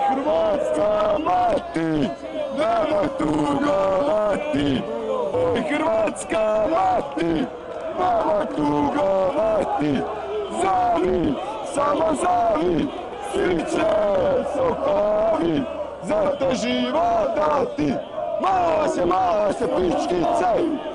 Hrvatska mati, nema tuga mati. Hrvatska mati, nema tuga mati. Zavi, samo zavi, svi će sokovi, za te život dati. Mala se pičkice.